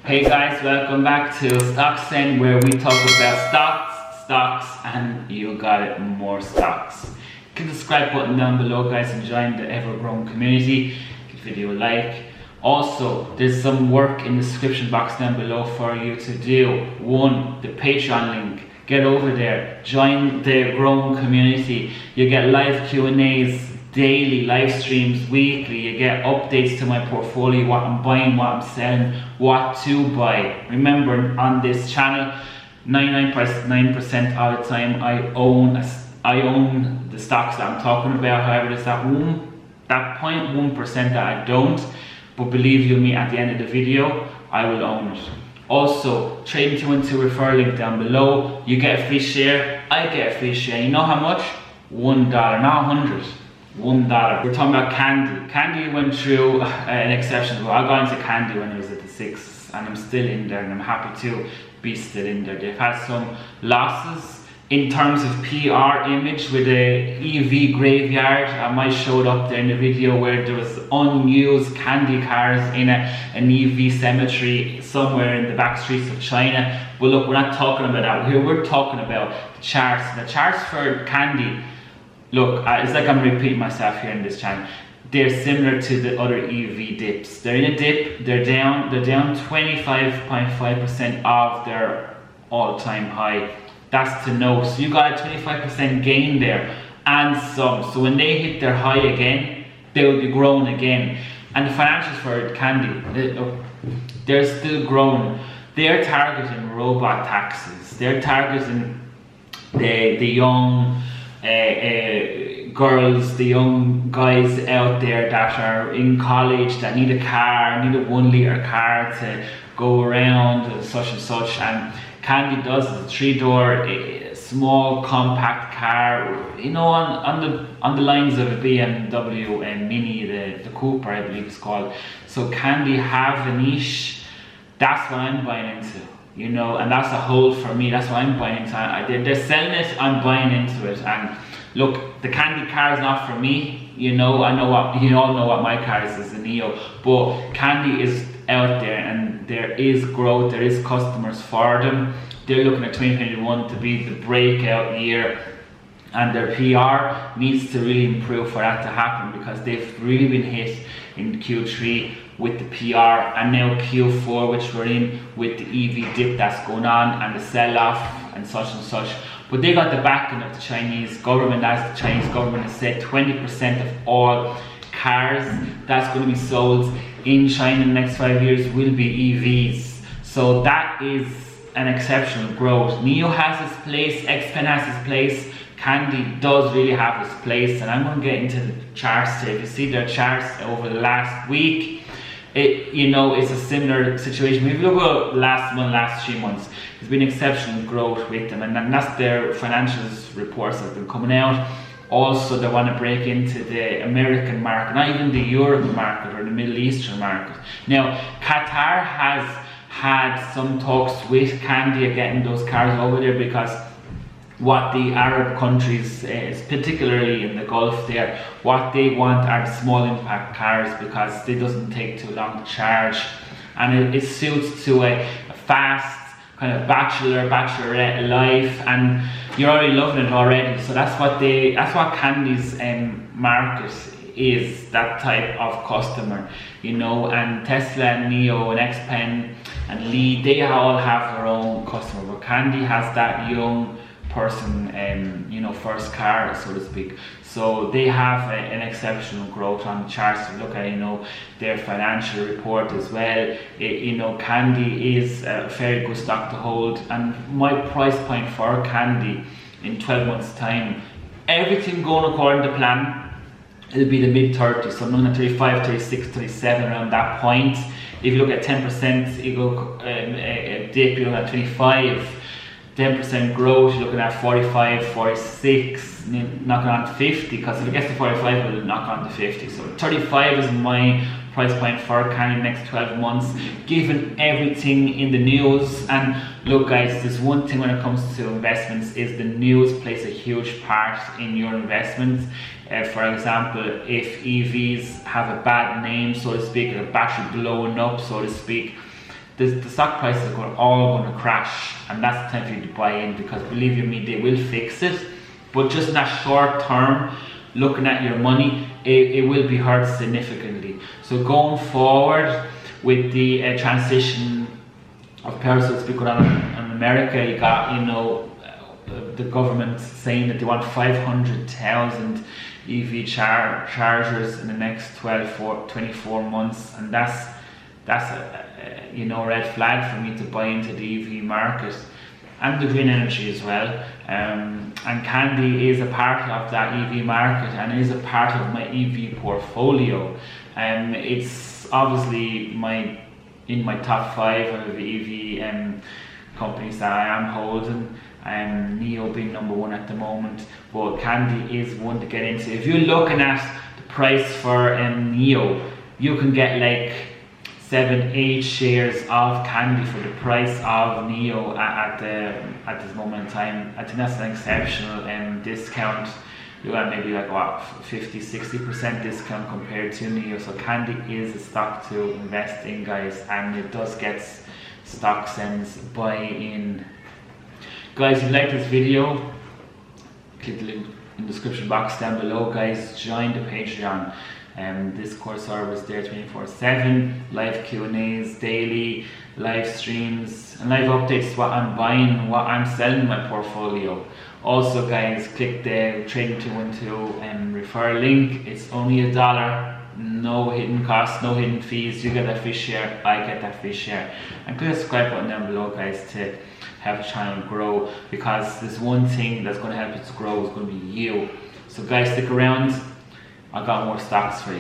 Hey guys, welcome back to StockZen, where we talk about stocks, and you got it, more stocks. Click the subscribe button down below, guys, and join the ever-growing community. Give the video a like. Also, there's some work in the description box down below for you to do. One, the Patreon link. Get over there, join the growing community. You get live Q&As daily, live streams weekly. You get updates to my portfolio, what I'm buying, what I'm selling, what to buy. Remember, on this channel, 99% of the time I own the stocks that I'm talking about. However, there's that 0.1% that I don't, but believe you me, at the end of the video I will own it. Also, trading 212 referral link down below. You get a free share, I get a free share. You know how much? $1, not 100. $1. We're talking about Kandi. Kandi went through an exception. Well, I got into Kandi when I was at the 6th, and I'm still in there, and I'm happy to be still in there. They've had some losses in terms of PR image with the EV graveyard. I might show it up there in the video where there was unused Kandi cars in an EV cemetery somewhere in the back streets of China. But look, we're not talking about that here. We're talking about the charts. The charts for Kandi. Look, it's like I'm repeating myself here in this channel. They're similar to the other EV dips. They're in a dip, they're down 25.5% of their all-time high. That's to know. So you got a 25% gain there and some. So when they hit their high again, they will be growing again. And the financials for Kandi, they're still growing. They're targeting robot taxis. They're targeting the young girls, the young guys out there that are in college that need a car, need a 1 litre car to go around and such. And Kandi does a 3-door, small compact car, you know, on the lines of a BMW and Mini, the Cooper, I believe it's called. So Kandi have a niche. That's what I'm buying into, you know, and that's a hold for me. That's what I'm buying into. They're selling it, I'm buying into it. And look, the Kandi car is not for me, you know. I know what, you all know what my car is the Neo, but Kandi is out there, and there is growth, there is customers for them. They're looking at 2021 to be the breakout year, and their PR needs to really improve for that to happen, because they've really been hit in Q3 with the PR, and now Q4, which we're in, with the EV dip that's going on and the sell-off and such. But they got the backing of the Chinese government, as the Chinese government has said 20% of all cars that's going to be sold in China in the next 5 years will be EVs. So that is an exceptional growth. Neo has its place, XPeng has its place, Kandi does really have its place, and I'm going to get into the charts here. If you see their charts over the last week, you know, it's a similar situation. If you look at last 3 months, there's been exceptional growth with them, and that's their financials reports that have been coming out. Also, they want to break into the American market, not even the European market or the Middle Eastern market. Now, Qatar has had some talks with Kandi of getting those cars over there, because what the Arab countries, particularly in the Gulf there, what they want are the small impact cars, because it doesn't take too long to charge, and it suits to a fast kind of bachelorette life, and you're already loving it already. So that's what Kandi's market is, that type of customer, you know. And Tesla and Neo and XPeng and Lee, they all have their own customer, but Kandi has that young person, you know, first car, so to speak. So they have an exceptional growth on the charts. To look at, you know, their financial report as well. You know, Kandi is a very good stock to hold, and my price point for Kandi in 12 months time, everything going according to plan, it'll be the mid-30s. So I'm looking at 35, 36, 37, around that point. If you look at 10%, you go dip, you're looking at 25. 10% growth, you're looking at 45, 46, knocking on 50, because if it gets to 45, it'll knock on to 50. So 35 is my price point for Kandi in the next 12 months, given everything in the news. And look guys, there's one thing when it comes to investments, is the news plays a huge part in your investments. For example, if EVs have a bad name, so to speak, a battery blowing up, so to speak, the stock prices are all going to crash, and that's the time for you to buy in, because believe you me, they will fix it. But just in that short term, looking at your money, it will be hurt significantly. So going forward with the transition of parasites going on in America, you got, you know, the government saying that they want 500,000 EV chargers in the next 24 months, and that's a you know, red flag for me to buy into the EV market and the green energy as well. And Kandi is a part of that EV market and is a part of my EV portfolio. It's obviously in my top 5 of EV companies that I am holding. NIO being number 1 at the moment, but Kandi is one to get into. If you're looking at the price for NIO, you can get like 7-8 shares of Kandi for the price of NIO at this moment in time. I think that's an exceptional discount. You got maybe like what, 50-60% discount compared to NIO. So Kandi is a stock to invest in, guys, and it does get StockZen's buy-in. Guys, if you like this video, click the link in the description box down below, guys. Join the Patreon. Discord servers there 24/7, live Q&As daily, live streams and live updates, what I'm buying, what I'm selling in my portfolio. Also, guys, click the Trading 212 and refer link. It's only $1, no hidden costs, no hidden fees. You get that free share, I get that free share. And click the subscribe button down below, guys, to help the channel grow, because there's one thing that's going to help it to grow is going to be you. So guys, stick around, I got more stocks for you.